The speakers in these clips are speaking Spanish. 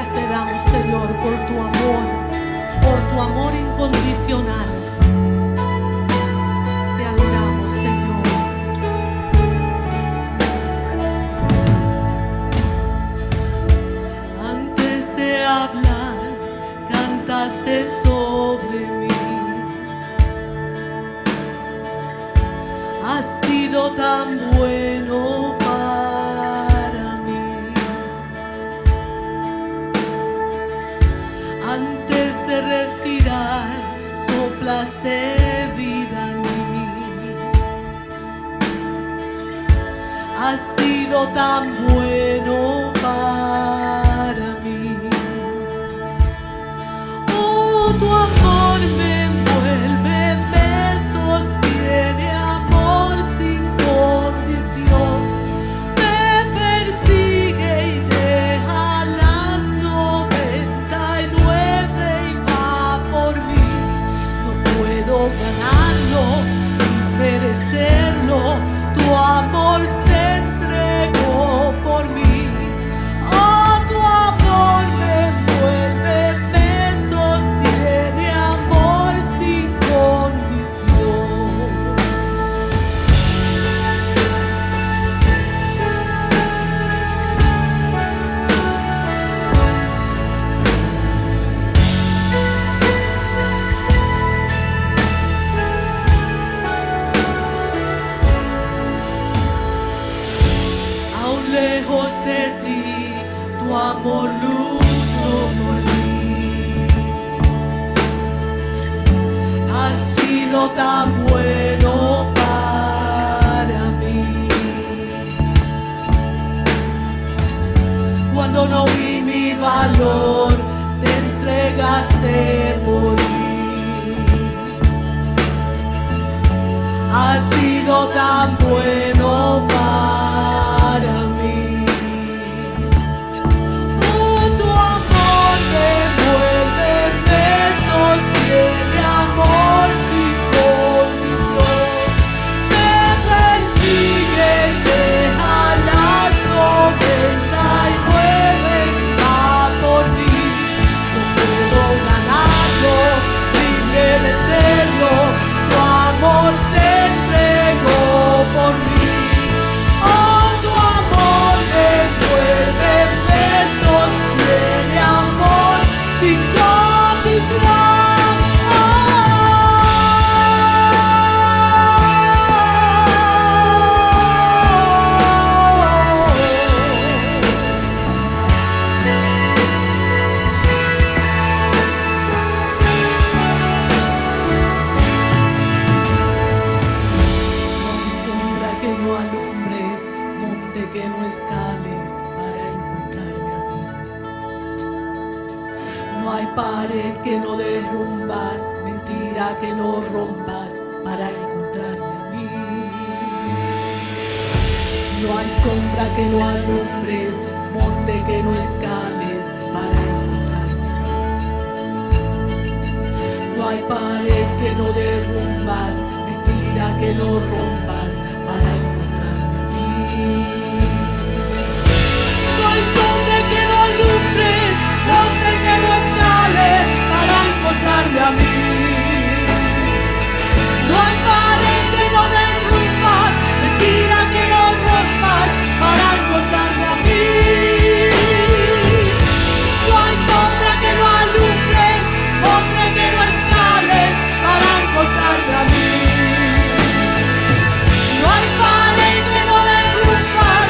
gracias te damos, Señor, por tu amor incondicional. Te adoramos, Señor. Antes de hablar, cantaste sobre mí. Has sido tan bueno para mí. Antes de respirar, soplaste vida en mí. Has sido tan bueno para mí. Oh, tu amor me envuelve, me sostiene, amor sin condición. Me persigue y deja las 99 y va por mí. No puedo ganarlo ni merecerlo. Tu amor se entregó por mí. Oh, tu amor me envuelve, me sostiene, amor sin condición. Aún lejos de ti, tu amor luchó por mí. Has sido tan bueno para mí. Cuando no vi mi valor, te entregaste por mí. Has sido tan bueno para mí. Oh, tu amor me envuelve, me sostiene, amor sin condición. Me persigue y deja las 99 y va por mí. No puedo ganarlo ni merecerlo. Tu amor se entregó por mí. Oh, tu amor me envuelve, me sostiene, amor sin condición. Sombra que no alumbres, monte que no escales para encontrarme a mí. No hay pared que no derrumbas, mentira que no rompas para encontrarme a mí. No hay sombra que no alumbres, monte que no escales para encontrarme a mí. No hay pared que no derrumbas, mentira que no rompas para encontrarme a mí. No hay sombra que no alumbres, monte que no escales para encontrarme a mí. No hay pared que no derrumbas, mentira que no rompas para encontrarme a mí. No hay sombra que no alumbres, monte que no escales para encontrarme a mí. No hay pared que no derrumbas,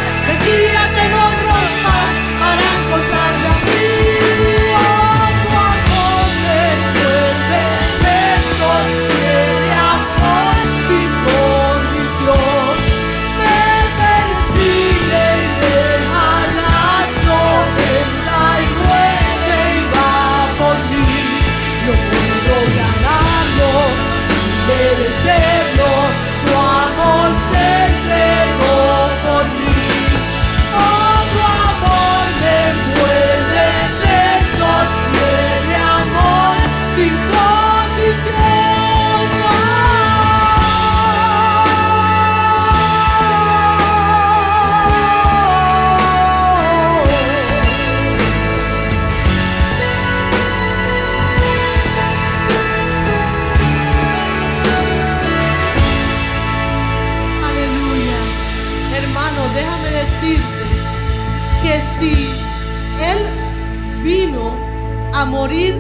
morir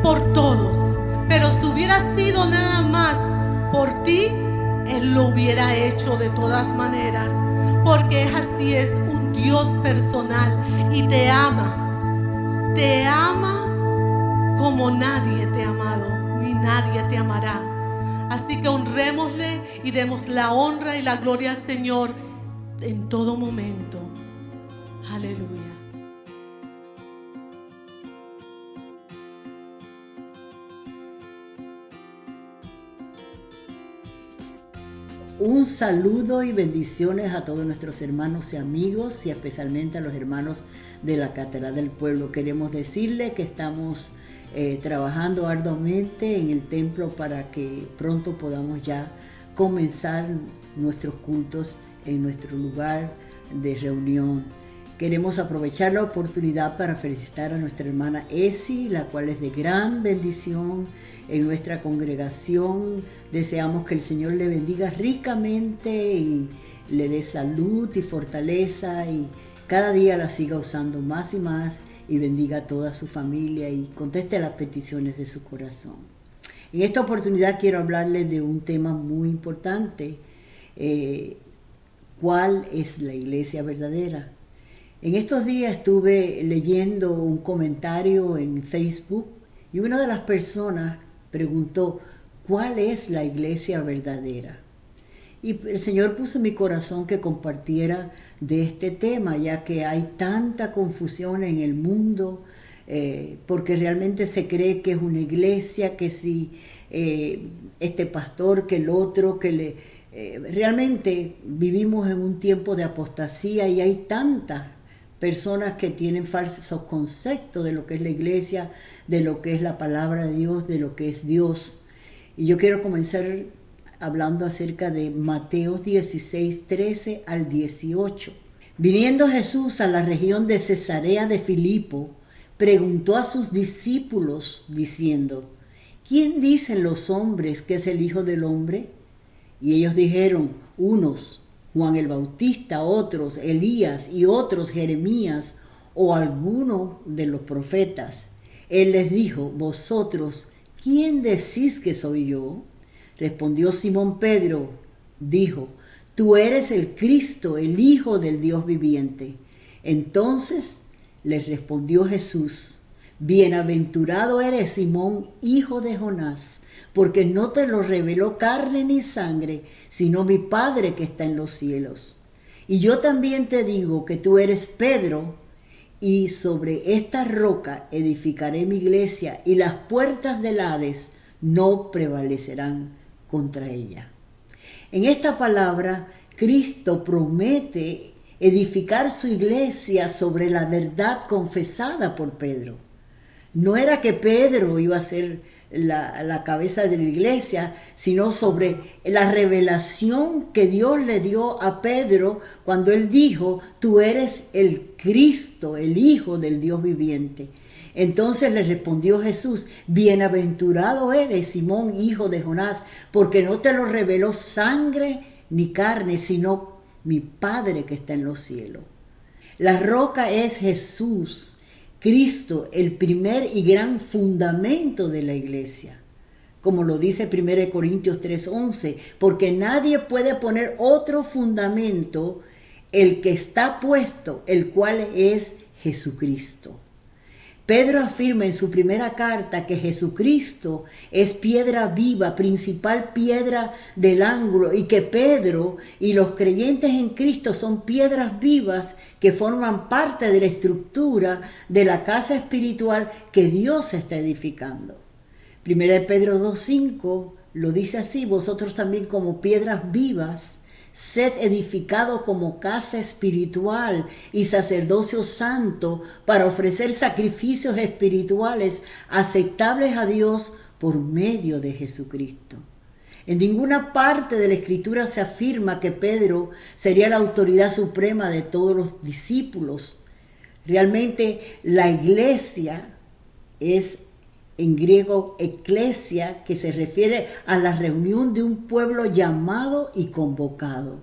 por todos. Pero si hubiera sido nada más por ti, Él lo hubiera hecho de todas maneras, porque así es un Dios personal y te ama como nadie te ha amado, ni nadie te amará. Así que honrémosle y demos la honra y la gloria al Señor en todo momento. Aleluya. Un saludo y bendiciones a todos nuestros hermanos y amigos, y especialmente a los hermanos de la Catedral del Pueblo. Queremos decirles que estamos trabajando arduamente en el templo para que pronto podamos ya comenzar nuestros cultos en nuestro lugar de reunión. Queremos aprovechar la oportunidad para felicitar a nuestra hermana Esi, la cual es de gran bendición en nuestra congregación. Deseamos que el Señor le bendiga ricamente y le dé salud y fortaleza, y cada día la siga usando más y más, y bendiga a toda su familia y conteste las peticiones de su corazón. En esta oportunidad quiero hablarles de un tema muy importante. ¿Cuál es la iglesia verdadera? En estos días estuve leyendo un comentario en Facebook y una de las personas preguntó: ¿cuál es la iglesia verdadera? Y el Señor puso en mi corazón que compartiera de este tema, ya que hay tanta confusión en el mundo, porque realmente se cree que es una iglesia, que si este pastor, que el otro, realmente vivimos en un tiempo de apostasía y hay tantas personas que tienen falsos conceptos de lo que es la iglesia, de lo que es la palabra de Dios, de lo que es Dios. Y yo quiero comenzar hablando acerca de Mateo 16, 13 al 18. Viniendo Jesús a la región de Cesarea de Filipo, preguntó a sus discípulos diciendo: ¿quién dicen los hombres que es el Hijo del Hombre? Y ellos dijeron: unos Juan el Bautista, otros Elías, y otros Jeremías o alguno de los profetas. Él les dijo: ¿vosotros quién decís que soy yo? Respondió Simón Pedro, dijo: tú eres el Cristo, el Hijo del Dios viviente. Entonces les respondió Jesús: bienaventurado eres, Simón, hijo de Jonás, porque no te lo reveló carne ni sangre, sino mi Padre que está en los cielos. Y yo también te digo que tú eres Pedro, y sobre esta roca edificaré mi iglesia, y las puertas del Hades no prevalecerán contra ella. En esta palabra, Cristo promete edificar su iglesia sobre la verdad confesada por Pedro. No era que Pedro iba a ser la cabeza de la iglesia, sino sobre la revelación que Dios le dio a Pedro cuando él dijo: tú eres el Cristo, el Hijo del Dios viviente. Entonces le respondió Jesús: bienaventurado eres, Simón, hijo de Jonás, porque no te lo reveló sangre ni carne, sino mi Padre que está en los cielos. La roca es Jesús, Cristo, el primer y gran fundamento de la iglesia. Como lo dice 1 Corintios 3:11, porque nadie puede poner otro fundamento el que está puesto, el cual es Jesucristo. Pedro afirma en su primera carta que Jesucristo es piedra viva, principal piedra del ángulo, y que Pedro y los creyentes en Cristo son piedras vivas que forman parte de la estructura de la casa espiritual que Dios está edificando. 1 Pedro 2:5 lo dice así: vosotros también como piedras vivas, sed edificado como casa espiritual y sacerdocio santo para ofrecer sacrificios espirituales aceptables a Dios por medio de Jesucristo. En ninguna parte de la Escritura se afirma que Pedro sería la autoridad suprema de todos los discípulos. Realmente la iglesia es en griego eclesia, que se refiere a la reunión de un pueblo llamado y convocado.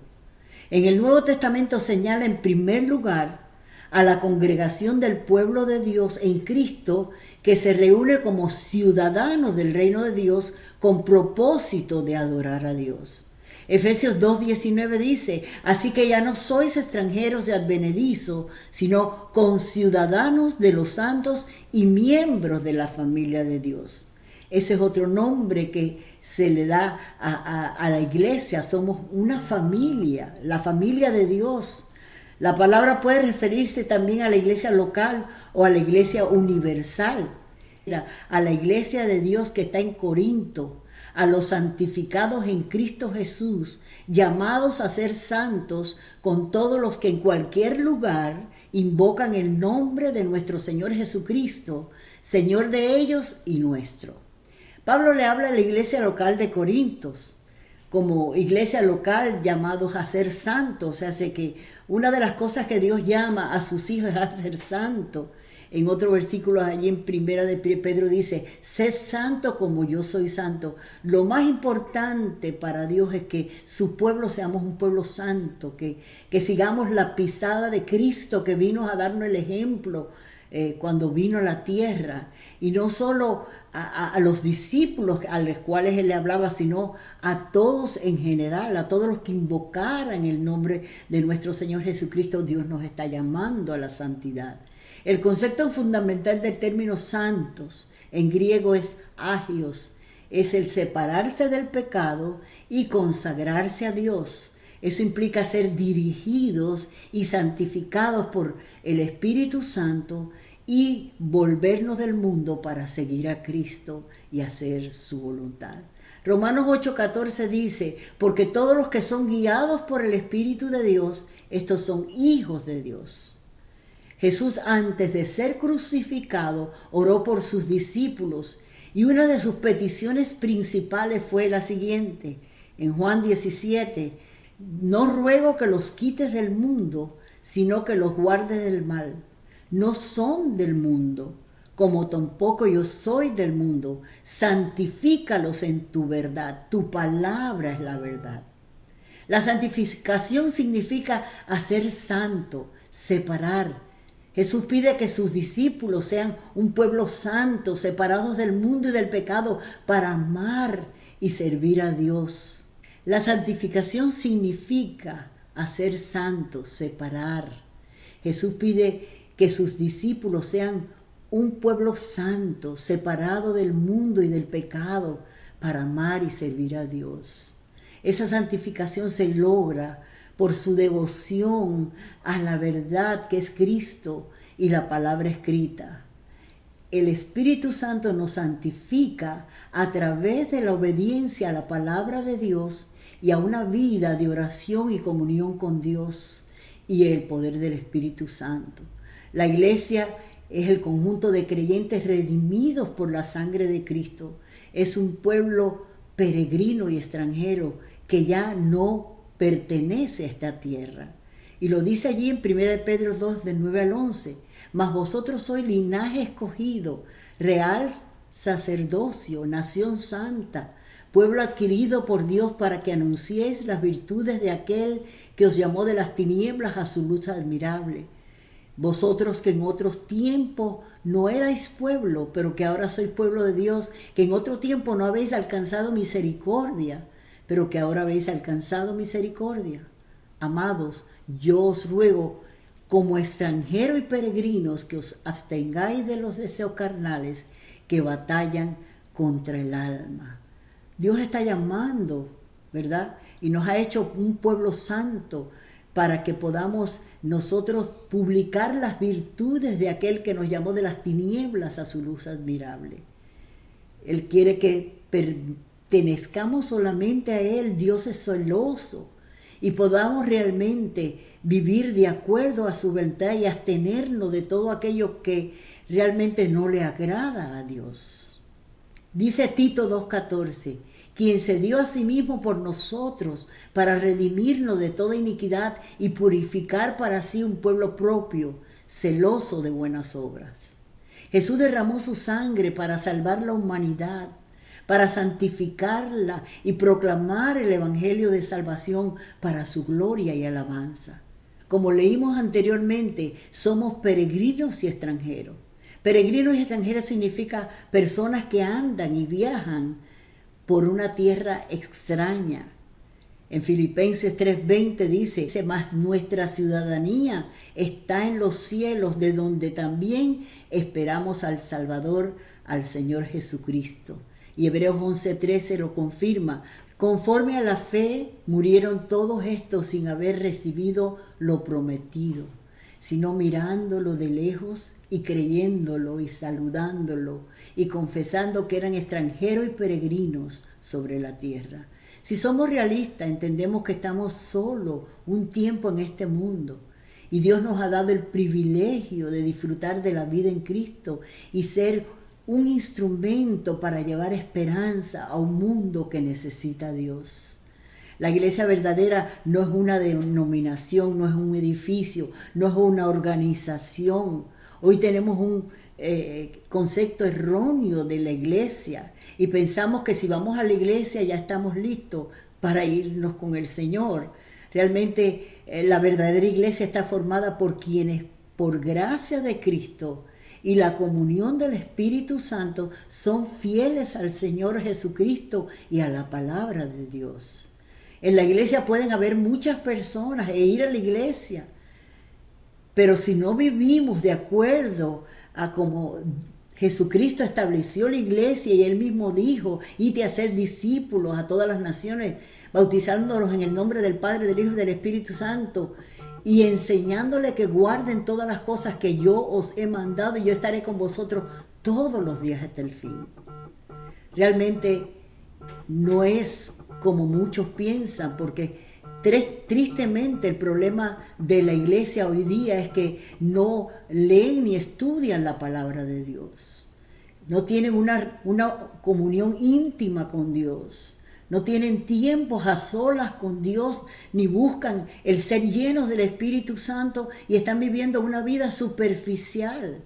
En el Nuevo Testamento señala en primer lugar a la congregación del pueblo de Dios en Cristo, que se reúne como ciudadanos del reino de Dios con propósito de adorar a Dios. Efesios 2:19 dice: así que ya no sois extranjeros y advenedizos, sino conciudadanos de los santos y miembros de la familia de Dios. Ese es otro nombre que se le da a la iglesia. Somos una familia, la familia de Dios. La palabra puede referirse también a la iglesia local o a la iglesia universal, a la iglesia de Dios que está en Corinto, a los santificados en Cristo Jesús, llamados a ser santos con todos los que en cualquier lugar invocan el nombre de nuestro Señor Jesucristo, Señor de ellos y nuestro. Pablo le habla a la iglesia local de Corintos, como iglesia local llamados a ser santos. O sea, hace que una de las cosas que Dios llama a sus hijos es a ser santos. En otro versículo allí en primera de Pedro dice: sed santo como yo soy santo. Lo más importante para Dios es que su pueblo seamos un pueblo santo, que sigamos la pisada de Cristo, que vino a darnos el ejemplo cuando vino a la tierra, y no solo a los discípulos a los cuales él le hablaba, sino a todos en general, a todos los que invocaran el nombre de nuestro Señor Jesucristo. Dios nos está llamando a la santidad. El concepto fundamental del término santos en griego es agios, es el separarse del pecado y consagrarse a Dios. Eso implica ser dirigidos y santificados por el Espíritu Santo y volvernos del mundo para seguir a Cristo y hacer su voluntad. Romanos 8:14 dice: porque todos los que son guiados por el Espíritu de Dios, estos son hijos de Dios. Jesús, antes de ser crucificado, oró por sus discípulos, y una de sus peticiones principales fue la siguiente. En Juan 17: no ruego que los quites del mundo, sino que los guardes del mal. No son del mundo, como tampoco yo soy del mundo. Santifícalos en tu verdad. Tu palabra es la verdad. La santificación significa hacer santo, separar. Jesús pide que sus discípulos sean un pueblo santo, separados del mundo y del pecado, para amar y servir a Dios. La santificación significa hacer santo, separar. Jesús pide que sus discípulos sean un pueblo santo, separado del mundo y del pecado, para amar y servir a Dios. Esa santificación se logra por su devoción a la verdad que es Cristo y la palabra escrita. El Espíritu Santo nos santifica a través de la obediencia a la palabra de Dios y a una vida de oración y comunión con Dios y el poder del Espíritu Santo. La iglesia es el conjunto de creyentes redimidos por la sangre de Cristo. Es un pueblo peregrino y extranjero que ya no pertenece a esta tierra. Y lo dice allí en 1 Pedro 2, del 9 al 11. Mas vosotros sois linaje escogido, real sacerdocio, nación santa, pueblo adquirido por Dios, para que anunciéis las virtudes de aquel que os llamó de las tinieblas a su luz admirable. Vosotros que en otros tiempos no erais pueblo, pero que ahora sois pueblo de Dios, que en otro tiempo no habéis alcanzado misericordia, pero que ahora habéis alcanzado misericordia. Amados, yo os ruego, como extranjeros y peregrinos, que os abstengáis de los deseos carnales que batallan contra el alma. Dios está llamando, ¿verdad? Y nos ha hecho un pueblo santo para que podamos nosotros publicar las virtudes de aquel que nos llamó de las tinieblas a su luz admirable. Él quiere que pertenezcamos solamente a Él. Dios es celoso, y podamos realmente vivir de acuerdo a su voluntad y abstenernos de todo aquello que realmente no le agrada a Dios. Dice Tito 2:14, quien se dio a sí mismo por nosotros para redimirnos de toda iniquidad y purificar para sí un pueblo propio, celoso de buenas obras. Jesús derramó su sangre para salvar la humanidad, para santificarla y proclamar el evangelio de salvación para su gloria y alabanza. Como leímos anteriormente, somos peregrinos y extranjeros. Peregrinos y extranjeros significa personas que andan y viajan por una tierra extraña. En Filipenses 3:20 dice, mas nuestra ciudadanía está en los cielos, de donde también esperamos al Salvador, al Señor Jesucristo. Y Hebreos 11:13 lo confirma. Conforme a la fe, murieron todos estos sin haber recibido lo prometido, sino mirándolo de lejos y creyéndolo y saludándolo y confesando que eran extranjeros y peregrinos sobre la tierra. Si somos realistas, entendemos que estamos solo un tiempo en este mundo y Dios nos ha dado el privilegio de disfrutar de la vida en Cristo y ser un instrumento para llevar esperanza a un mundo que necesita a Dios. La iglesia verdadera no es una denominación, no es un edificio, no es una organización. Hoy tenemos un concepto erróneo de la iglesia y pensamos que si vamos a la iglesia ya estamos listos para irnos con el Señor. Realmente la verdadera iglesia está formada por quienes, por gracia de Cristo y la comunión del Espíritu Santo, son fieles al Señor Jesucristo y a la palabra de Dios. En la iglesia pueden haber muchas personas e ir a la iglesia, pero si no vivimos de acuerdo a como Jesucristo estableció la iglesia y Él mismo dijo, id a hacer discípulos a todas las naciones, bautizándolos en el nombre del Padre, del Hijo y del Espíritu Santo, y enseñándole que guarden todas las cosas que yo os he mandado, y yo estaré con vosotros todos los días hasta el fin. Realmente no es como muchos piensan, porque tristemente el problema de la iglesia hoy día es que no leen ni estudian la palabra de Dios. No tienen una comunión íntima con Dios. No tienen tiempos a solas con Dios, ni buscan el ser llenos del Espíritu Santo y están viviendo una vida superficial.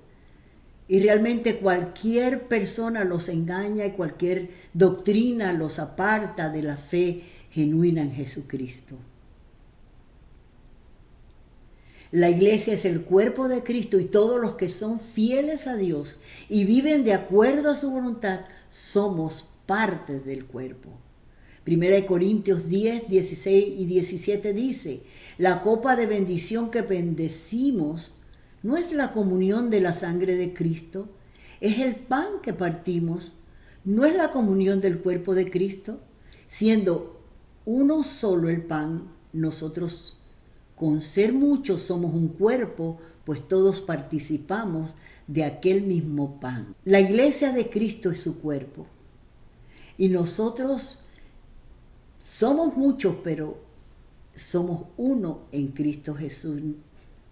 Y realmente cualquier persona los engaña y cualquier doctrina los aparta de la fe genuina en Jesucristo. La iglesia es el cuerpo de Cristo y todos los que son fieles a Dios y viven de acuerdo a su voluntad somos parte del cuerpo. 1 Corintios 10, 16 y 17 dice, la copa de bendición que bendecimos no es la comunión de la sangre de Cristo, es el pan que partimos, no es la comunión del cuerpo de Cristo, siendo uno solo el pan, nosotros con ser muchos somos un cuerpo, pues todos participamos de aquel mismo pan. La iglesia de Cristo es su cuerpo y nosotros somos muchos, pero somos uno en Cristo Jesús.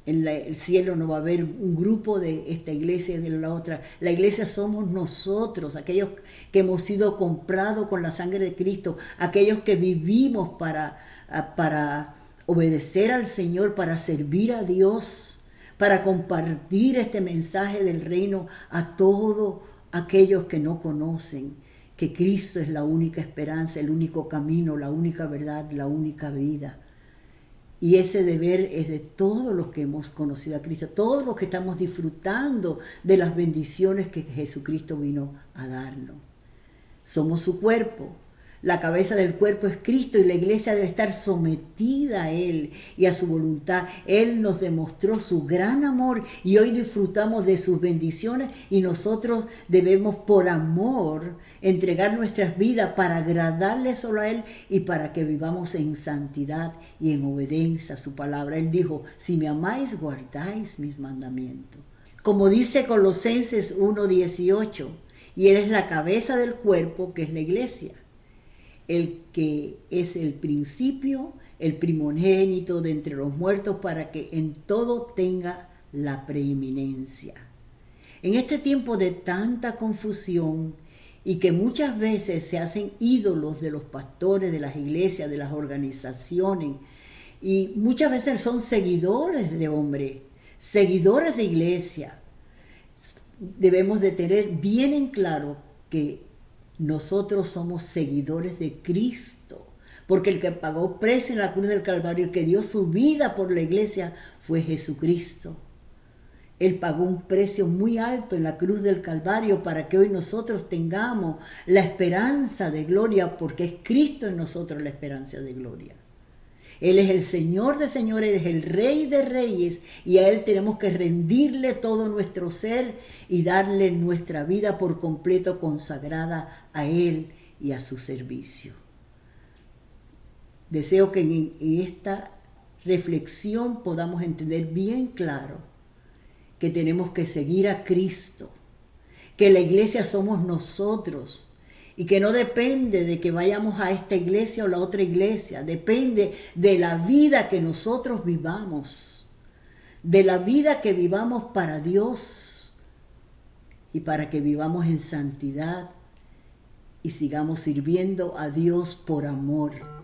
En el cielo no va a haber un grupo de esta iglesia y de la otra. La iglesia somos nosotros, aquellos que hemos sido comprados con la sangre de Cristo, aquellos que vivimos para obedecer al Señor, para servir a Dios, para compartir este mensaje del reino a todos aquellos que no conocen que Cristo es la única esperanza, el único camino, la única verdad, la única vida. Y ese deber es de todos los que hemos conocido a Cristo, todos los que estamos disfrutando de las bendiciones que Jesucristo vino a darnos. Somos su cuerpo. La cabeza del cuerpo es Cristo y la iglesia debe estar sometida a Él y a su voluntad. Él nos demostró su gran amor y hoy disfrutamos de sus bendiciones y nosotros debemos por amor entregar nuestras vidas para agradarle solo a Él y para que vivamos en santidad y en obediencia a su palabra. Él dijo, si me amáis, guardáis mis mandamientos. Como dice Colosenses 1:18, y Él es la cabeza del cuerpo que es la iglesia. El que es el principio, el primogénito de entre los muertos, para que en todo tenga la preeminencia. En este tiempo de tanta confusión y que muchas veces se hacen ídolos de los pastores, de las iglesias, de las organizaciones, y muchas veces son seguidores de hombre, seguidores de iglesia, debemos de tener bien en claro que nosotros somos seguidores de Cristo. porque el que pagó precio en la cruz del Calvario, el que dio su vida por la iglesia, fue Jesucristo. Él pagó un precio muy alto en la cruz del Calvario para que hoy nosotros tengamos la esperanza de gloria, porque es Cristo en nosotros la esperanza de gloria. Él es el Señor de señores, Él es el Rey de reyes, y a Él tenemos que rendirle todo nuestro ser y darle nuestra vida por completo consagrada a Él y a su servicio. Deseo que en esta reflexión podamos entender bien claro que tenemos que seguir a Cristo, que la iglesia somos nosotros y que no depende de que vayamos a esta iglesia o la otra iglesia, depende de la vida que nosotros vivamos, de la vida que vivamos para Dios y para que vivamos en santidad y sigamos sirviendo a Dios por amor.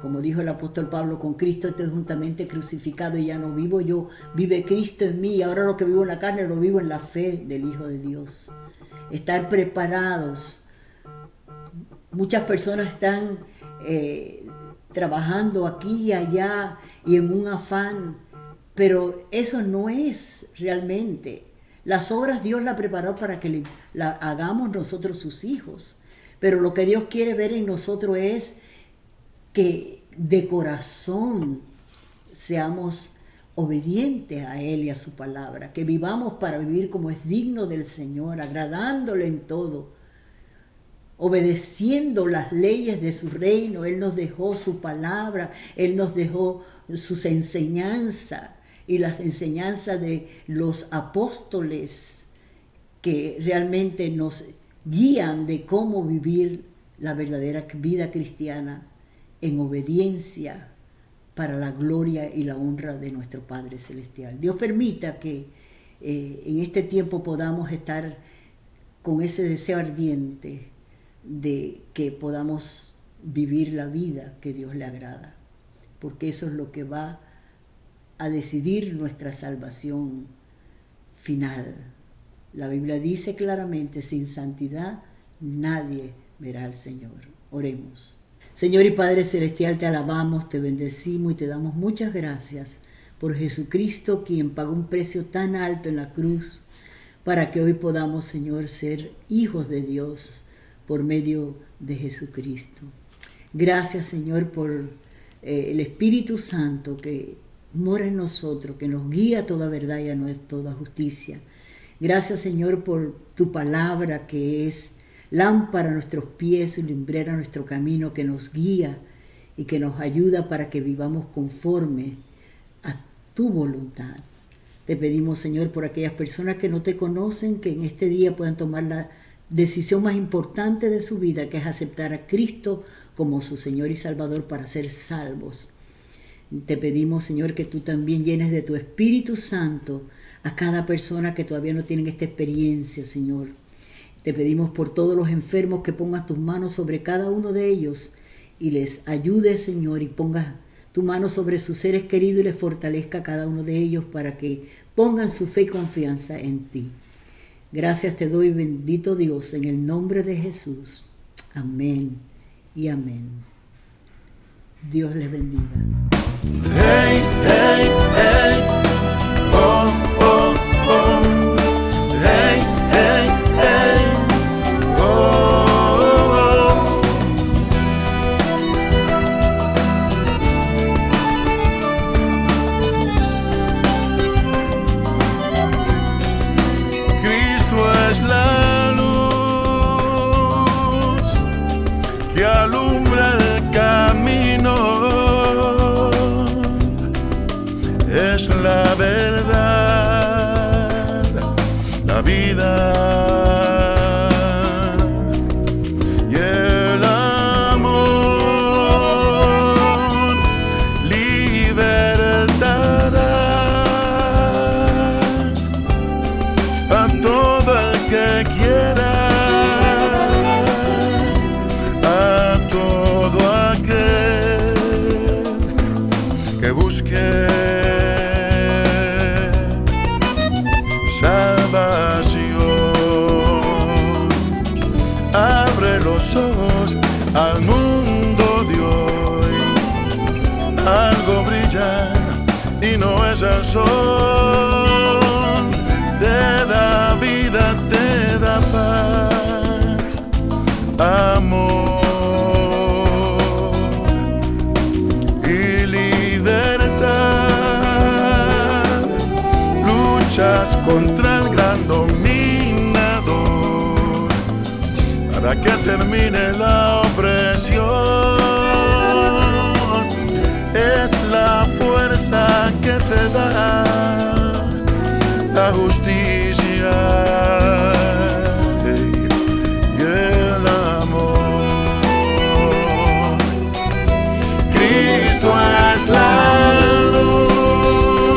Como dijo el apóstol Pablo, con Cristo estoy juntamente crucificado y ya no vivo yo, vive Cristo en mí. Y ahora lo que vivo en la carne lo vivo en la fe del Hijo de Dios. Estar preparados. Muchas personas están trabajando aquí y allá y en un afán, pero eso no es realmente. Las obras Dios las preparó para que las hagamos nosotros sus hijos, pero lo que Dios quiere ver en nosotros es que de corazón seamos obedientes a Él y a su palabra, que vivamos para vivir como es digno del Señor, agradándole en todo, obedeciendo las leyes de su reino. Él nos dejó su palabra, Él nos dejó sus enseñanzas y las enseñanzas de los apóstoles que realmente nos guían de cómo vivir la verdadera vida cristiana en obediencia para la gloria y la honra de nuestro Padre Celestial. Dios permita que en este tiempo podamos estar con ese deseo ardiente de que podamos vivir la vida que Dios le agrada, porque eso es lo que va a decidir nuestra salvación final. La Biblia dice claramente, sin santidad nadie verá al Señor. Oremos. Señor y Padre Celestial, te alabamos, te bendecimos y te damos muchas gracias por Jesucristo, quien pagó un precio tan alto en la cruz para que hoy podamos, Señor, ser hijos de Dios por medio de Jesucristo. Gracias, Señor, por el Espíritu Santo que mora en nosotros, que nos guía a toda verdad y a toda justicia. Gracias, Señor, por tu palabra que es lámpara a nuestros pies y lumbrera a nuestro camino, que nos guía y que nos ayuda para que vivamos conforme a tu voluntad. Te pedimos, Señor, por aquellas personas que no te conocen, que en este día puedan tomar la decisión más importante de su vida, que es aceptar a Cristo como su Señor y Salvador para ser salvos. Te pedimos, Señor, que tú también llenes de tu Espíritu Santo a cada persona que todavía no tienen esta experiencia, Señor. Te pedimos por todos los enfermos que pongas tus manos sobre cada uno de ellos y les ayudes, Señor, y pongas tu mano sobre sus seres queridos y les fortalezca a cada uno de ellos para que pongan su fe y confianza en ti. Gracias te doy, bendito Dios, en el nombre de Jesús. Amén y amén. Dios les bendiga. Hey, hey, hey. Oh, oh, oh. Hey, hey, hey. Oh, oh. Cristo es la luz que alumbra el camino. Es la verdad, la vida y el amor libertará a todo el que quiera, a todo aquel que busque salvación. Abre los ojos al mundo algo brilla y no es el sol. Te da vida, te da paz, amor y libertad. Luchas contra el gran dominador para que termine la opresión. Es la fuerza que te da la justicia y el amor. Cristo es la luz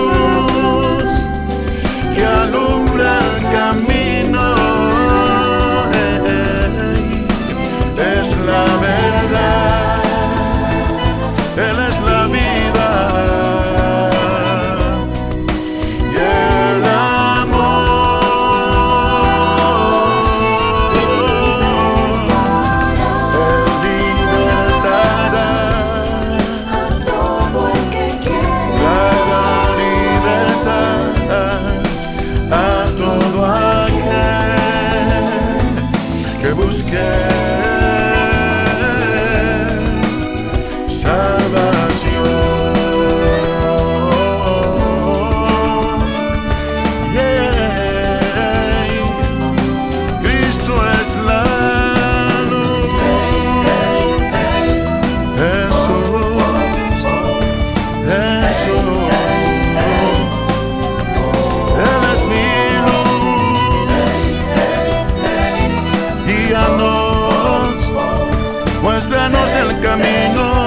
que alumbra el camino. Es la verdad, Él es la vida y el amor. Él libertará a todo el que quiera. dará libertad a todo aquel que busque salvación. Yeah. Cristo es la luz. Jesús. Él es mi luz. Guíanos, muéstranos el camino.